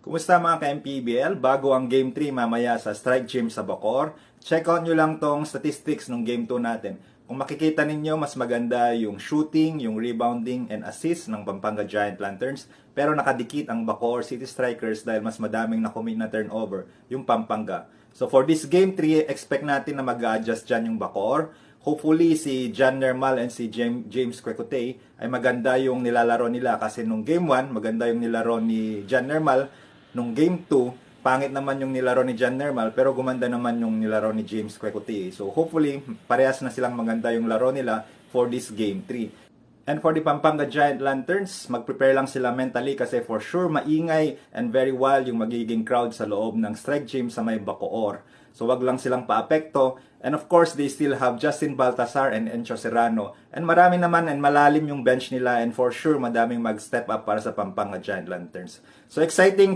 Kumusta mga ka-MPBL? Bago ang Game 3 mamaya sa Strike Gym sa Bacoor, check out nyo lang tong statistics ng Game 2 natin. Kung makikita ninyo, mas maganda yung shooting, yung rebounding, and assist ng Pampanga Giant Lanterns. Pero nakadikit ang Bacoor City Strikers dahil mas madaming nakommit na turnover yung Pampanga. So for this Game 3, expect natin na mag-adjust dyan yung Bacoor. Hopefully si John Nermal and si James Kwekutey ay maganda yung nilalaro nila kasi nung Game 1, maganda yung nilaro ni John Nermal. Nung Game 2, pangit naman yung nilaro ni John Nermal pero gumanda naman yung nilaro ni James Kwekutey. So hopefully, parehas na silang maganda yung laro nila for this Game 3. And for the Pampanga Giant Lanterns, mag-prepare lang sila mentally kasi for sure maingay and very wild yung magiging crowd sa loob ng Strike Gym sa may Bacoor. So wag lang silang paapekto. And of course, they still have Justin Baltasar and Encho Serrano. And marami naman and malalim yung bench nila and for sure madaming mag-step up para sa Pampanga Giant Lanterns. So exciting